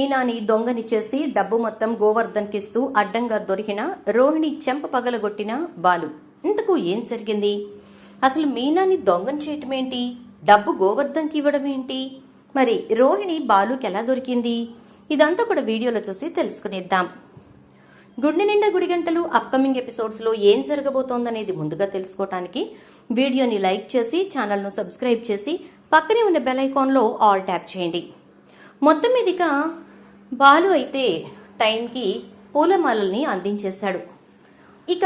మీనాని దొంగని చేసి డబ్బు మొత్తం గోవర్ధన్కిస్తూ అడ్డంగా దొరికిన రోహిణి చెంప పగలగొట్టిన బాలు. ఇంతకు ఏం జరిగింది? అసలు మీనాని దొంగని చేయటం ఏంటి? డబ్బు గోవర్ధన్కి ఇవ్వడం ఏంటి? మరి రోహిణి బాలుకి ఎలా దొరికింది? ఇదంతా కూడా వీడియోలో చూసి తెలుసుకునేద్దాం. గుండె నిండా గుడి గంటలు అప్కమింగ్ ఎపిసోడ్స్ లో ఏం జరగబోతోందనేది ముందుగా తెలుసుకోవటానికి వీడియోని లైక్ చేసి ఛానల్ను సబ్స్క్రైబ్ చేసి పక్కనే ఉన్న బెల్ ఐకాన్లో ఆల్ ట్యాప్ చేయండి. మొత్తం మీదిగా బాలు అయితే టైంకి పూలమాలల్ని అందించేశాడు. ఇక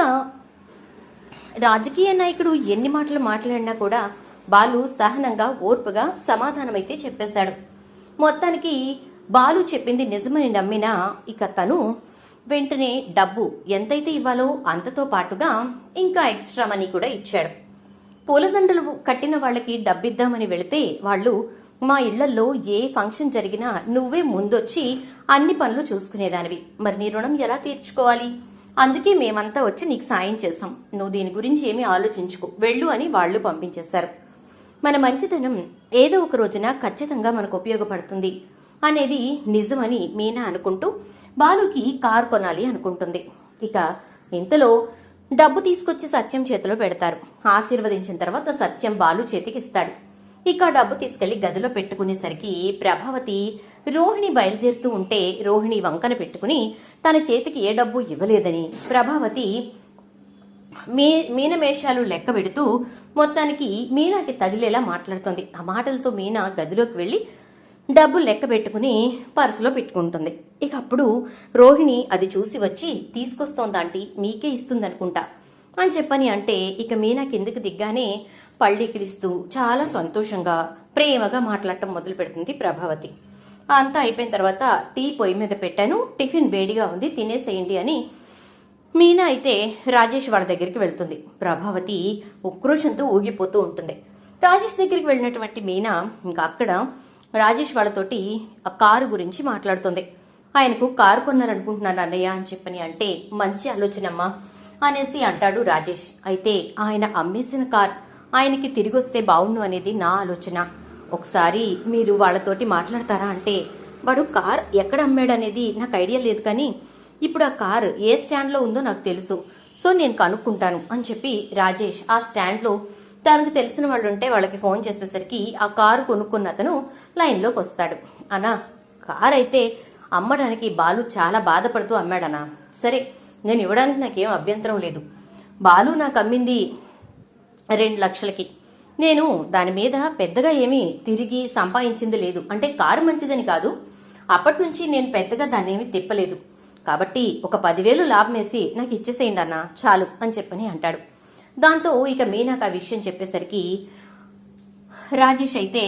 రాజకీయ నాయకుడు ఎన్ని మాటలు మాట్లాడినా కూడా బాలు సహనంగా ఓర్పుగా సమాధానమైతే చెప్పేశాడు. మొత్తానికి బాలు చెప్పింది నిజమని నమ్మినా ఇక తను వెంటనే డబ్బు ఎంతైతే ఇవ్వాలో అంతతో పాటుగా ఇంకా ఎక్స్ట్రా మనీ కూడా ఇచ్చాడు. పూలదండలు కట్టిన వాళ్ళకి డబ్బిద్దామని వెళితే వాళ్ళు మా ఇళ్లలో ఏ ఫంక్షన్ జరిగినా నువ్వే ముందొచ్చి అన్ని పనులు చూసుకునేదానివి, మరి నీ రుణం ఎలా తీర్చుకోవాలి? అందుకే మేమంతా వచ్చి నీకు సాయం చేశాం, నువ్వు దీని గురించి ఏమీ ఆలోచించుకో, వెళ్ళు అని వాళ్ళు పంపించేశారు. మన మంచితనం ఏదో ఒక రోజున ఖచ్చితంగా మనకు ఉపయోగపడుతుంది అనేది నిజమని మీనా అనుకుంటూ బాలుకి కారు కొనాలి అనుకుంటుంది. ఇక ఇంతలో డబ్బు తీసుకొచ్చి సత్యం చేతిలో పెడతారు. ఆశీర్వదించిన తర్వాత సత్యం బాలు చేతికి ఇస్తాడు. ఇక డబ్బు తీసుకెళ్లి గదిలో పెట్టుకునేసరికి ప్రభావతి రోహిణి బయలుదేరుతూ ఉంటే రోహిణి వంకన పెట్టుకుని తన చేతికి ఏ డబ్బు ఇవ్వలేదని ప్రభావతి మీనమేషాలు లెక్క పెడుతూ మొత్తానికి మీనాకి తగిలేలా మాట్లాడుతుంది. ఆ మాటలతో మీనా గదిలోకి వెళ్లి డబ్బు లెక్క పెట్టుకుని పర్సులో పెట్టుకుంటుంది. ఇక అప్పుడు రోహిణి అది చూసి వచ్చి తీసుకొస్తోందాంటీ, మీకే ఇస్తుందనుకుంటా అని చెప్పని అంటే ఇక మీనా కిందకి దిగ్గానే పళ్ళికిలిస్తూ చాలా సంతోషంగా ప్రేమగా మాట్లాడటం మొదలు పెడుతుంది ప్రభావతి. అంతా అయిపోయిన తర్వాత టీ పొయ్యి మీద పెట్టాను, టిఫిన్ వేడిగా ఉంది, తినేసేయండి అని మీనా అయితే రాజేష్ వాళ్ళ దగ్గరికి వెళ్తుంది. ప్రభావతి ఉక్రోషంతో ఊగిపోతూ ఉంటుంది. రాజేష్ దగ్గరికి వెళ్ళినటువంటి మీనా ఇంకా అక్కడ రాజేష్ వాళ్ళతోటి ఆ కారు గురించి మాట్లాడుతుంది. ఆయనకు కారు కొనాలనుకుంటున్నాను అన్నయ్య అని చెప్పని అంటే మంచి ఆలోచనమ్మా అనేసి అంటాడు రాజేష్. అయితే ఆయన అమ్మేసిన కార్ ఆయనకి తిరిగి వస్తే బావుండు అనేది నా ఆలోచన. ఒకసారి మీరు వాళ్ళతోటి మాట్లాడతారా అంటే వాడు కార్ ఎక్కడ అమ్మాడనేది నాకు ఐడియా లేదు, కానీ ఇప్పుడు ఆ కార్ ఏ స్టాండ్లో ఉందో నాకు తెలుసు, సో నేను కనుక్కుంటాను అని చెప్పి రాజేష్ ఆ స్టాండ్లో తనకు తెలిసిన వాళ్ళు ఉంటే వాళ్ళకి ఫోన్ చేసేసరికి ఆ కారు కొనుక్కున్న అతను లైన్లోకి వస్తాడు. అన్నా, కార్ అయితే అమ్మడానికి బాలు చాలా బాధపడుతూ అమ్మాడనా? సరే, నేను ఇవ్వడానికి నాకేం అభ్యంతరం లేదు. బాలు నాకు అమ్మింది 2 లక్షలకి. నేను దాని మీద పెద్దగా ఏమీ తిరిగి సంపాదించింది లేదు. అంటే కారు మంచిదని కాదు, అప్పటి నుంచి నేను పెద్దగా దాన్ని ఏమీ తిప్పలేదు. కాబట్టి ఒక 10,000 లాభం వేసి నాకు ఇచ్చేసేయండి అన్న, చాలు అని చెప్పని అంటాడు. దాంతో ఇక మీనాకి ఆ విషయం చెప్పేసరికి రాజేష్ అయితే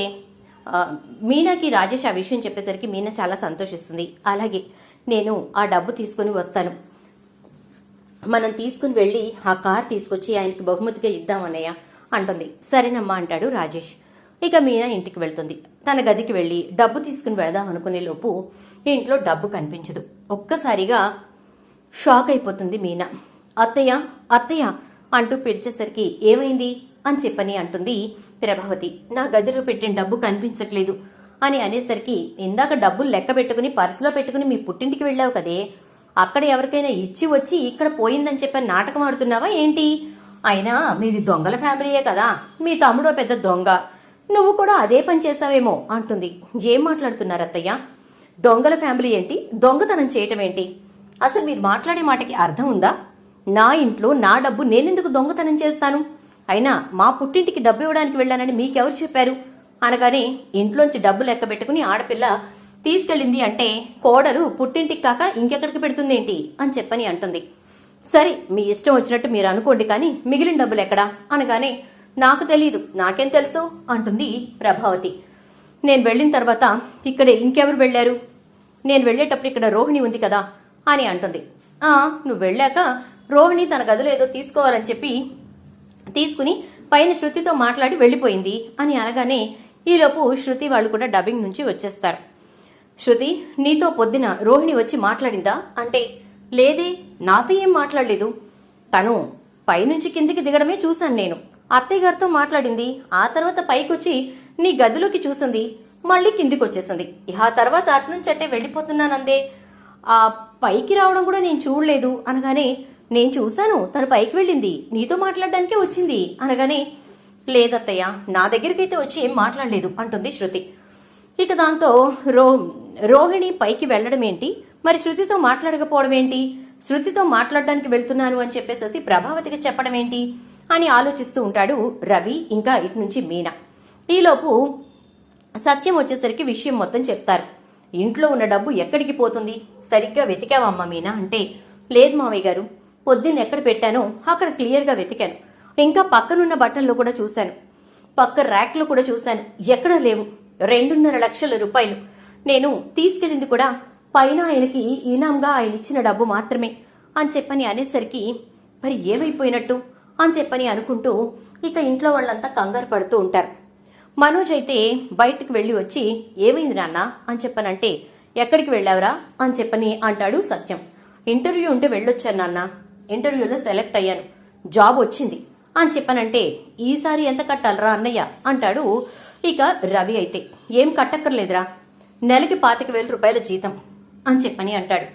మీనాకి రాజేష్ ఆ విషయం చెప్పేసరికి మీనా చాలా సంతోషిస్తుంది. అలాగే నేను ఆ డబ్బు తీసుకుని వస్తాను, మనం తీసుకుని వెళ్ళి ఆ కార్ తీసుకొచ్చి ఆయనకి బహుమతిగా ఇద్దామన్నయ్య అంటుంది. సరేనమ్మా అంటాడు రాజేష్. ఇక మీనా ఇంటికి వెళ్తుంది. తన గదికి వెళ్లి డబ్బు తీసుకుని వెళదాం అనుకునే లోపు ఇంట్లో డబ్బు కనిపించదు. ఒక్కసారిగా షాక్ అయిపోతుంది మీనా. అత్తయ్య అత్తయ్య అంటూ పిలిచేసరికి ఏమైంది అని చెప్పని అంటుంది ప్రభావతి. నా గదిలో పెట్టిన డబ్బు కనిపించట్లేదు అని అనేసరికి ఇందాక డబ్బులు లెక్క పెట్టుకుని పర్సులో పెట్టుకుని మీ పుట్టింటికి వెళ్ళావు కదే, అక్కడ ఎవరికైనా ఇచ్చి వచ్చి ఇక్కడ పోయిందని చెప్పని నాటకం ఆడుతున్నావా ఏంటి? అయినా మీది దొంగల ఫ్యామిలీయే కదా, మీ తమ్ముడో పెద్ద దొంగ, నువ్వు కూడా అదే పని చేసావేమో అంటుంది. ఏం మాట్లాడుతున్నారు అత్తయ్య? దొంగల ఫ్యామిలీ ఏంటి, దొంగతనం చేయటం ఏంటి? అసలు మీరు మాట్లాడే మాటకి అర్థం ఉందా? నా ఇంట్లో నా డబ్బు నేనెందుకు దొంగతనం చేస్తాను? అయినా మా పుట్టింటికి డబ్బు ఇవ్వడానికి వెళ్ళానని మీకెవరు చెప్పారు అనగానే ఇంట్లోంచి డబ్బు లెక్క పెట్టుకుని ఆడపిల్ల తీసుకెళ్ళింది అంటే కోడలు పుట్టింటికి కాక ఇంకెక్కడికి పెడుతుందేంటి అని చెప్పని అంటుంది. సరే, మీ ఇష్టం వచ్చినట్టు మీరు అనుకోండి, కానీ మిగిలిన డబ్బులు ఎక్కడా అనగానే నాకు తెలీదు, నాకేం తెలుసు అంటుంది ప్రభావతి. నేను వెళ్ళిన తర్వాత ఇక్కడ ఇంకెవరు వెళ్ళారు? నేను వెళ్ళేటప్పుడు ఇక్కడ రోహిణి ఉంది కదా అని అంటుంది. నువ్వు వెళ్ళాక రోహిణి తన గదిలో ఏదో తీసుకోవాలని చెప్పి తీసుకుని పైన శృతితో మాట్లాడి వెళ్ళిపోయింది అని అనగానే ఈలోపు శృతి వాళ్ళు కూడా డబ్బింగ్ నుంచి వచ్చేస్తారు. శృతి, నీతో పొద్దున రోహిణి వచ్చి మాట్లాడిందా అంటే లేదే, నాతో ఏం మాట్లాడలేదు, తను పైనుంచి కిందికి దిగడమే చూశాను నేను. అత్తయ్య గారితో మాట్లాడింది, ఆ తర్వాత పైకొచ్చి నీ గదిలోకి చూసింది, మళ్ళీ కిందికి వచ్చేసింది. ఇక ఆ తర్వాత అటు నుంచి అట్టే వెళ్ళిపోతున్నానందే. ఆ పైకి రావడం కూడా నేను చూడలేదు అనగానే, నేను చూశాను, తను పైకి వెళ్ళింది, నీతో మాట్లాడడానికే వచ్చింది అనగానే, లేదత్తయ్య, నా దగ్గరికైతే వచ్చి ఏం మాట్లాడలేదు అంటుంది శృతి. ఇక దాంతో రోహిణి పైకి వెళ్ళడం ఏంటి, మరి శృతితో మాట్లాడకపోవడం ఏంటి, శృతితో మాట్లాడడానికి వెళ్తున్నాను అని చెప్పేసి ప్రభావతికి చెప్పడం ఏంటి అని ఆలోచిస్తూ ఉంటాడు రవి, ఇంకా ఇటు నుంచి మీనా. ఈలోపు సత్యం వచ్చేసరికి విషయం మొత్తం చెప్తారు. ఇంట్లో ఉన్న డబ్బు ఎక్కడికి పోతుంది, సరిగ్గా వెతికావమ్మా మీనా అంటే, లేదు మావయ్య గారు, పొద్దున్న ఎక్కడ పెట్టానో అక్కడ క్లియర్గా వెతికాను, ఇంకా పక్కనున్న బట్టల్లో కూడా చూశాను, పక్క ర్యాక్లో కూడా చూశాను, ఎక్కడా లేవు. 2.5 లక్షల రూపాయలు నేను తీసుకెళ్ళింది కూడా పైన ఆయనకి ఈనాంగా ఆయన ఇచ్చిన డబ్బు మాత్రమే అని చెప్పని అనేసరికి, మరి ఏమైపోయినట్టు అని చెప్పని అనుకుంటూ ఇక ఇంట్లో వాళ్ళంతా కంగారు పడుతూ ఉంటారు. మనోజ్ అయితే బయటికి వెళ్ళి వచ్చి, ఏమైంది నాన్న అని చెప్పనంటే, ఎక్కడికి వెళ్ళావురా అని చెప్పని అంటాడు సత్యం. ఇంటర్వ్యూ ఉంటే వెళ్ళొచ్చాను నాన్న, ఇంటర్వ్యూలో సెలెక్ట్ అయ్యాను, జాబ్ వచ్చింది అని చెప్పనంటే, ఈసారి ఎంత కట్టాలరా అన్నయ్య అంటాడు ఇక రవి. అయితే ఏం కట్టక్కర్లేదురా, నెలకి 25,000 రూపాయల జీతం అని చెప్పని అంటాడు.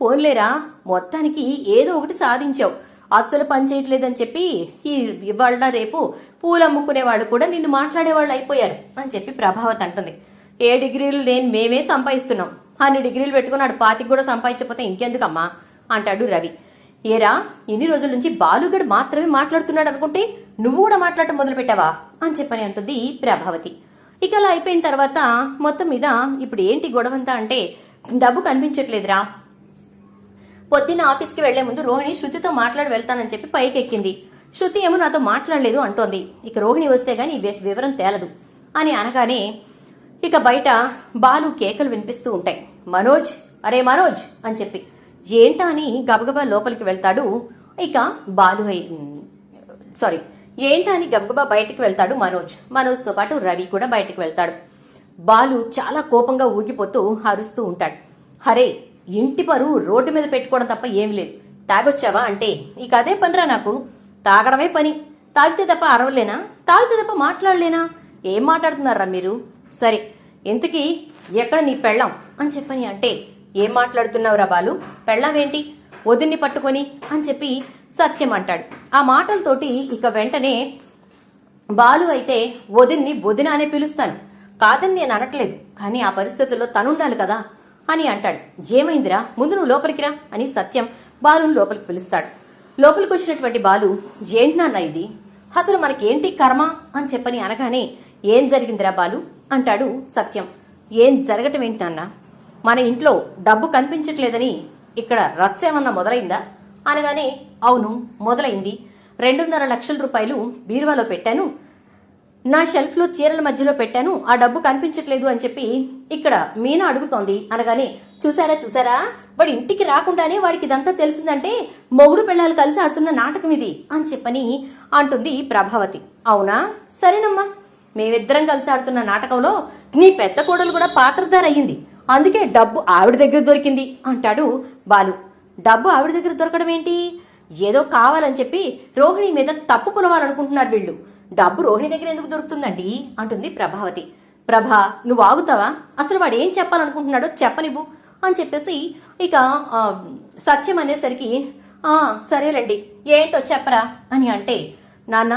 పోన్లేరా, మొత్తానికి ఏదో ఒకటి సాధించావు, అస్సలు పని చేయట్లేదని చెప్పి ఇవాళ రేపు పూలు అమ్ముకునే వాళ్ళు కూడా నిన్ను మాట్లాడేవాళ్ళు అయిపోయారు అని చెప్పి ప్రభావతి అంటుంది. 7 డిగ్రీలు మేమే సంపాదిస్తున్నాం, 10 డిగ్రీలు పెట్టుకుని ఆడు 25 కూడా సంపాదించకపోతే ఇంకెందుకమ్మా అంటాడు రవి. ఏరా, ఇన్ని రోజుల నుంచి బాలుగడు మాత్రమే మాట్లాడుతున్నాడు అనుకుంటే నువ్వు కూడా మాట్లాడటం మొదలు పెట్టావా అని చెప్పని అంటుంది ప్రభావతి. ఇక అలా అయిపోయిన తర్వాత మొత్తం మీద ఇప్పుడు ఏంటి గొడవంతా అంటే, డబ్బు కనిపించట్లేదురా, పొద్దున్న ఆఫీస్కి వెళ్లే ముందు రోహిణి శృతితో మాట్లాడి వెళ్తానని చెప్పి పైకి ఎక్కింది, శృతి ఏమో నాతో మాట్లాడలేదు అంటోంది, ఇక రోహిణి వస్తే గానీ ఈ వివరం తేలదు అని అనగానే ఇక బయట బాలు కేకలు వినిపిస్తూ ఉంటాయి. మనోజ్, అరే మనోజ్ అని చెప్పి, ఏంటా అని గబగబా లోపలికి వెళ్తాడు ఇక బాలు. ఏంటా అని గబగబా బయటికి వెళ్తాడు మనోజ్తో పాటు రవి కూడా బయటికి వెళ్తాడు. బాలు చాలా కోపంగా ఊగిపోతూ అరుస్తూ ఉంటాడు. హరే, ఇంటి పరువు రోడ్డు మీద పెట్టుకోవడం తప్ప ఏమి లేదు, తాగొచ్చావా అంటే, ఇక అదే పనిరా, నాకు తాగడమే పని, తాగితే తప్ప అరవలేనా, తాగితే తప్ప మాట్లాడలేనా, ఏం మాట్లాడుతున్నారా మీరు, సరే ఎంతకీ ఎక్కడ నీ పెళ్ళాం అని చెప్పని అంటే, ఏం మాట్లాడుతున్నావురా బాలు, పెళ్ళామేంటి, వదిన్ని పట్టుకొని అని చెప్పి సత్యం అంటాడు. ఆ మాటలతోటి ఇక వెంటనే బాలు అయితే, వదిన్ని వదిన అనే పిలుస్తాను, కాదని నేను అనట్లేదు, కానీ ఆ పరిస్థితుల్లో తనుండాలి కదా అని అంటాడు. ఏమైందిరా, ముందు నువ్వు లోపలికి రా అని సత్యం బాలుని లోపలికి పిలుస్తాడు. లోపలికి వచ్చినటువంటి బాలు, ఏంటి నాన్న ఇది, అసలు మనకేంటి కర్మ అని చెప్పని అనగానే, ఏం జరిగిందిరా బాలు అంటాడు సత్యం. ఏం జరగటం ఏంటి నాన్న, మన ఇంట్లో డబ్బు కనిపించట్లేదని ఇక్కడ రచ్చ ఏమన్నా మొదలైందా అనగానే, అవును మొదలైంది, 2.5 లక్షల రూపాయలు బీరువాలో పెట్టాను, నా షెల్ఫ్లో చీరల మధ్యలో పెట్టాను, ఆ డబ్బు కనిపించట్లేదు అని చెప్పి ఇక్కడ మీనా అడుగుతోంది అనగానే, చూసారా వాడి ఇంటికి రాకుండానే వాడికి ఇదంతా తెలిసిందంటే మొగుడు పెళ్ళాలు కలిసి ఆడుతున్న నాటకం ఇది అని చెప్పని అంటుంది ప్రభావతి. అవునా, సరేనమ్మా, మేమిద్దరం కలిసి ఆడుతున్న నాటకంలో నీ పెద్ద కోడలు కూడా పాత్రధార అయ్యింది, అందుకే డబ్బు ఆవిడ దగ్గర దొరికింది అంటాడు బాలు. డబ్బు ఆవిడ దగ్గర దొరకడం ఏంటి, ఏదో కావాలని చెప్పి రోహిణి మీద తప్పు పునవాలనుకుంటున్నారు వీళ్ళు, డబ్బు రోహిణి దగ్గర ఎందుకు దొరుకుతుందండి అంటుంది ప్రభావతి. ప్రభా, నువ్వు ఆగుతావా, అసలు వాడు ఏం చెప్పాలనుకుంటున్నాడో చెప్పనివ్వు అని చెప్పేసి ఇక సత్యం అనేసరికి, సరేలండి ఏంటో చెప్పరా అని అంటే, నాన్న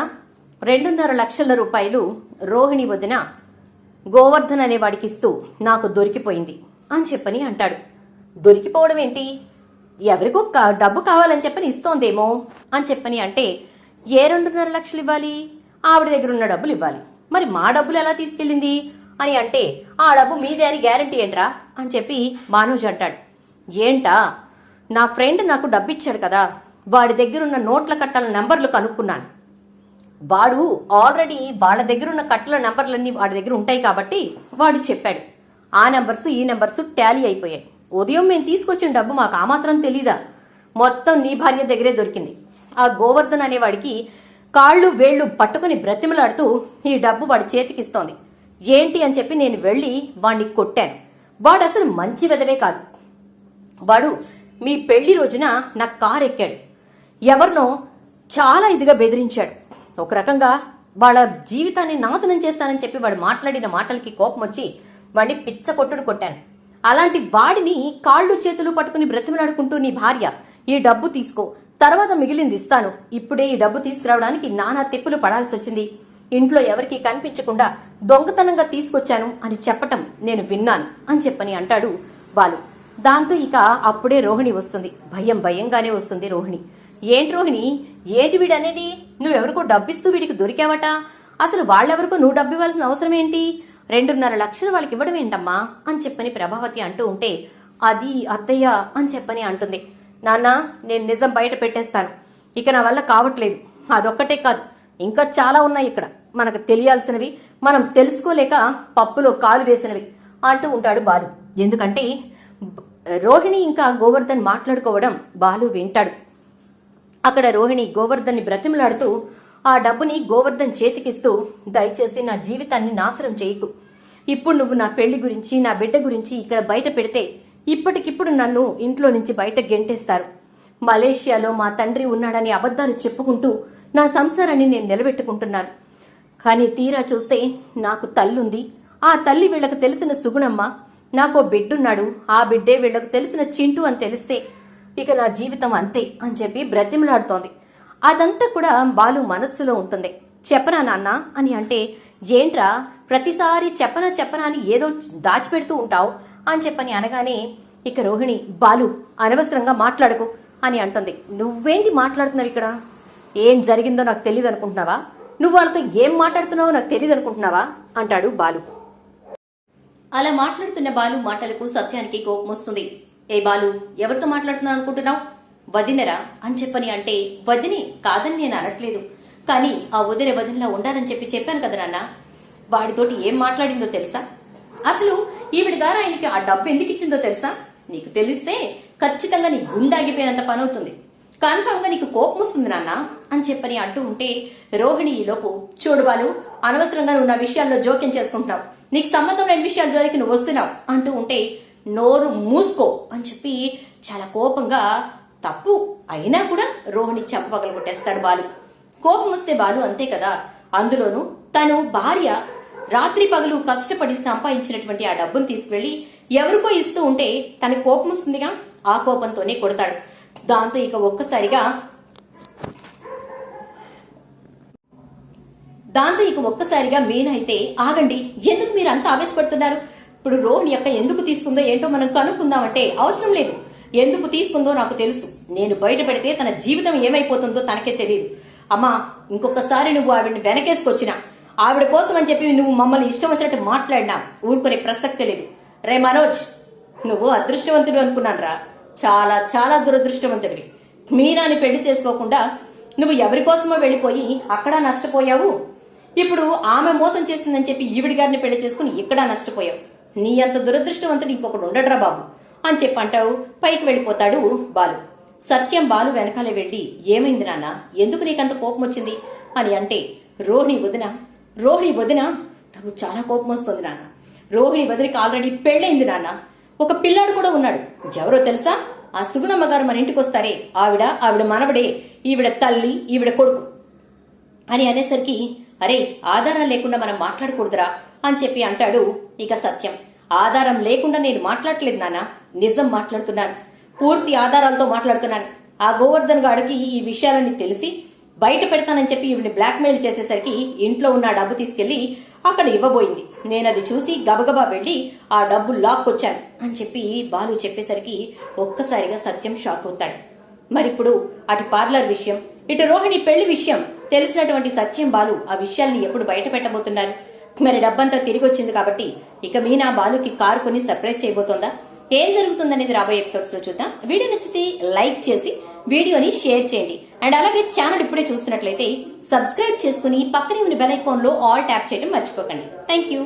2.5 లక్షల రూపాయలు రోహిణి వదిన గోవర్ధన్ అనే వాడికి ఇస్తూ నాకు దొరికిపోయింది అని చెప్పని అంటాడు. దొరికిపోవడం ఏంటి, ఎవరికో డబ్బు కావాలని చెప్పని ఇస్తోందేమో అని చెప్పని అంటే, ఏ 2.5 లక్షలు ఇవ్వాలి, ఆవిడ దగ్గర ఉన్న డబ్బులు ఇవ్వాలి, మరి మా డబ్బులు ఎలా తీసుకెళ్ళింది అని అంటే, ఆ డబ్బు మీదే అని గ్యారంటీ ఏంట్రా అని చెప్పి మనోజ్ అంటాడు. ఏంటా, నా ఫ్రెండ్ నాకు డబ్బు ఇచ్చాడు కదా, వాడి దగ్గర ఉన్న నోట్ల కట్టల నెంబర్లు కనుక్కున్నాను, వాడు ఆల్రెడీ వాళ్ళ దగ్గర ఉన్న కట్టల నెంబర్లన్నీ వాడి దగ్గర ఉంటాయి కాబట్టి వాడు చెప్పాడు, ఆ నెంబర్స్ ఈ నెంబర్స్ టాలీ అయిపోయాయి, ఉదయం మేము తీసుకొచ్చిన డబ్బు మాకు ఆ మాత్రం తెలీదా, మొత్తం నీ భార్య దగ్గరే దొరికింది, ఆ గోవర్ధన్ అనేవాడికి కాళ్ళు వేళ్లు పట్టుకుని బ్రతిమలాడుతూ ఈ డబ్బు వాడి చేతికిస్తోంది, ఏంటి అని చెప్పి నేను వెళ్ళి వాడిని కొట్టాను, వాడు అసలు మంచి వెదవే కాదు, వాడు మీ పెళ్లి రోజున నా కారు ఎక్కాడు, ఎవరినో చాలా ఇదిగా బెదిరించాడు, ఒక రకంగా వాళ్ళ జీవితాన్ని నాశనం చేస్తానని చెప్పి వాడు మాట్లాడిన మాటలకి కోపం వచ్చి వాడిని పిచ్చ కొట్టుడు కొట్టాను. అలాంటి వాడిని కాళ్ళు చేతులు పట్టుకుని బ్రతిమలాడుకుంటూ నీ భార్య ఈ డబ్బు తీసుకో, తర్వాత మిగిలింది ఇస్తాను, ఇప్పుడే ఈ డబ్బు తీసుకురావడానికి నానా తిప్పులు పడాల్సి వచ్చింది, ఇంట్లో ఎవరికీ కనిపించకుండా దొంగతనంగా తీసుకొచ్చాను అని చెప్పటం నేను విన్నాను అని చెప్పని అంటాడు బాలు. దాంతో ఇక అప్పుడే రోహిణి వస్తుంది. భయంగానే వస్తుంది రోహిణి. ఏంటి రోహిణి, ఏంటి వీడనేది? నువ్వెవరికో డబ్బిస్తూ వీడికి దొరికావట, అసలు వాళ్ళెవరికో నువ్వు డబ్బు ఇవ్వాల్సిన అవసరం ఏంటి? 2.5 లక్షలు వాళ్ళకి ఇవ్వడం ఏంటమ్మా అని చెప్పని ప్రభావతి అంటూ ఉంటే, అది అత్తయ్య అని చెప్పని అంటుంది. నాన్న, నేను నిజం బయట పెట్టేస్తాను, ఇక నా వల్ల కావట్లేదు. అదొక్కటే కాదు, ఇంకా చాలా ఉన్నాయి ఇక్కడ మనకు తెలియాల్సినవి, మనం తెలుసుకోలేక పప్పులో కాలు వేసినవి అంటూ ఉంటాడు బాలు. ఎందుకంటే రోహిణి ఇంకా గోవర్ధన్ మాట్లాడుకోవడం బాలు వింటాడు. అక్కడ రోహిణి గోవర్ధన్ని బ్రతిమలాడుతూ ఆ డబ్బుని గోవర్ధన్ చేతికిస్తూ, దయచేసి నా జీవితాన్ని నాశనం చేయకు, ఇప్పుడు నువ్వు నా పెళ్లి గురించి నా బిడ్డ గురించి ఇక్కడ బయట పెడితే ఇప్పటికిప్పుడు నన్ను ఇంట్లో నుంచి బయట గెంటేస్తారు. మలేషియాలో మా తండ్రి ఉన్నాడని అబద్ధాలు చెప్పుకుంటూ నా సంసారాన్ని నేను నిలబెట్టుకుంటున్నాను. కానీ తీరా చూస్తే నాకు తల్లుంది, ఆ తల్లి వీళ్లకు తెలిసిన సుగుణమ్మ, నాకో బిడ్డున్నాడు, ఆ బిడ్డే వీళ్లకు తెలిసిన చింటూ అని తెలిస్తే ఇక నా జీవితం అంతే అని చెప్పి బ్రతిమలాడుతోంది. అదంతా కూడా బాలు మనస్సులో ఉంటుంది. చెప్పనా నాన్న అని అంటే, ఏంట్రా ప్రతిసారి చెప్పనా అని ఏదో దాచిపెడుతూ ఉంటావు అని చెప్పని అనగానే ఇక రోహిణి, బాలు అనవసరంగా మాట్లాడకు అని అంటుంది. నువ్వేంటి మాట్లాడుతున్నావు ఇక్కడ? ఏం జరిగిందో నాకు తెలియదు అనుకుంటున్నావా? నువ్వు వాళ్ళతో ఏం మాట్లాడుతున్నావో నాకు తెలియదు అనుకుంటున్నావా అంటాడు బాలు. అలా మాట్లాడుతున్న బాలు మాటలకు సత్యానికి కోపం వస్తుంది. ఏ బాలు, ఎవరితో మాట్లాడుతున్నావు అనుకుంటున్నావు? వదినరా అని చెప్పని అంటే, వదిని కాదని నేను అనట్లేదు, కానీ ఆ వదినలా ఉండాలని చెప్పాను కదా నాన్న. వాడితోటి ఏం మాట్లాడిందో తెలుసా? అసలు ఈవిడ గారు ఆయనకి ఆ డబ్బు ఎందుకు ఇచ్చిందో తెలుసా? నీకు తెలిస్తే ఖచ్చితంగా నీ గుండాగిపోయినంత పని అవుతుంది, కన్ఫర్మ్ గా నీకు కోపం వస్తుంది నాన్న అని చెప్పని అంటూ ఉంటే, రోహిణి ఈలోపు, చూడు బాలు, అనవసరంగా నువ్వు నా విషయాల్లో జోక్యం చేసుకుంటున్నావు, నీకు సంబంధం లేని విషయాల జోలికి నువ్వు వస్తున్నావు అంటూ ఉంటే, నోరు మూసుకో అని చెప్పి చాలా కోపంగా, తప్పు అయినా కూడా రోహిణి చెంపపగలు కొట్టేస్తాడు బాలు. కోపం వస్తే బాలు అంతే కదా, అందులోనూ తను భార్య రాత్రి పగలు కష్టపడి సంపాదించినటువంటి ఆ డబ్బును తీసుకువెళ్లి ఎవరికో ఇస్తూ ఉంటే తనకి కోపం వస్తుందిగా, ఆ కోపంతోనే కొడతాడు. దాంతో ఇక ఒక్కసారిగా మీనా అయితే, ఆగండి, ఎందుకు మీరు అంత ఆవేశపడుతున్నారు? ఇప్పుడు రోహిణి యొక్క ఎందుకు తీసుకుందో ఏంటో మనం కనుక్కుందామంటే, అవసరం లేదు, ఎందుకు తీసుకుందో నాకు తెలుసు, నేను బయట పెడితే తన జీవితం ఏమైపోతుందో తనకే తెలియదు. అమ్మా, ఇంకొకసారి నువ్వు ఆవిడని వెనకేసుకొచ్చినా, ఆవిడ కోసం అని చెప్పి నువ్వు మమ్మల్ని ఇష్టం వచ్చినట్టు మాట్లాడినా ఊరుకునే ప్రసక్తే లేదు. రే మనోజ్, నువ్వు అదృష్టవంతుడు అనుకున్నాను రా, చాలా చాలా దురదృష్టవంతుడివి. మీనాని పెళ్లి చేసుకోకుండా నువ్వు ఎవరి కోసమో వెళ్ళిపోయి అక్కడ నష్టపోయావు. ఇప్పుడు ఆమె మోసం చేసిందని చెప్పి ఈవిడి గారిని పెళ్లి చేసుకుని ఇక్కడ నష్టపోయావు. నీ అంత దురదృష్టవంతుడు ఇంకొకడు ఉండడ్రా బాబు అని చెప్పి అంటావు. పైకి వెళ్ళిపోతాడు బాలు. సత్యం బాలు వెనకాలే వెళ్లి, ఏమైంది నాన్న, ఎందుకు నీకంత కోపం వచ్చింది అని అంటే, రోహిణి వదిన నాకు చాలా కోపం వస్తుంది నాన్న. రోహిణి వదినకి ఆల్రెడీ పెళ్ళైంది నాన్న, ఒక పిల్లాడు కూడా ఉన్నాడు. ఎవరో తెలుసా? ఆ సుగుణమ్మ గారు మన ఇంటికి వస్తారే, ఆవిడ మనవడే, ఈవిడ తల్లి, ఈవిడ కొడుకు అని అనేసరికి, అరే ఆధారం లేకుండా మనం మాట్లాడకూడదురా అని చెప్పి అంటాడు ఇక సత్యం. ఆధారం లేకుండా నేను మాట్లాడలేదు నాన్న, నిజం మాట్లాడుతున్నాను, పూర్తి ఆధారాలతో మాట్లాడుతున్నాను. ఆ గోవర్ధన్ గాడికి ఈ విషయాలన్నీ తెలిసి బయట పెడతానని చెప్పి ఈవిని బ్లాక్మెయిల్ చేసేసరికి ఇంట్లో ఉన్న డబ్బు తీసుకెళ్లి అక్కడ ఇవ్వబోయింది. నేనది చూసి గబగబా వెళ్లి ఆ డబ్బు లాక్కొచ్చాను అని చెప్పి బాలు చెప్పేసరికి ఒక్కసారిగా సత్యం షాక్ అవుతాడు. మరిప్పుడు అటు పార్లర్ విషయం, ఇటు రోహిణి పెళ్లి విషయం తెలిసినటువంటి సత్యం బాలు ఆ విషయాల్ని ఎప్పుడు బయట పెట్టబోతున్నారు? మరి డబ్బంతా తిరిగి వచ్చింది కాబట్టి ఇక మీనా బాలుకి కారు కొని సర్ప్రైజ్ చేయబోతోందా? ఏం జరుగుతుందనేది రాబోయే ఎపిసోడ్స్ లో చూద్దాం. వీడియో నచ్చితే లైక్ చేసి వీడియోని షేర్ చేయండి. అండ్ అలాగే ఛానల్ ఇప్పుడే చూస్తున్నట్లయితే సబ్స్క్రైబ్ చేసుకుని పక్కనే ఉన్న బెల్ ఐకాన్ లో ఆల్ ట్యాప్ చేయడం మర్చిపోకండి. Thank you.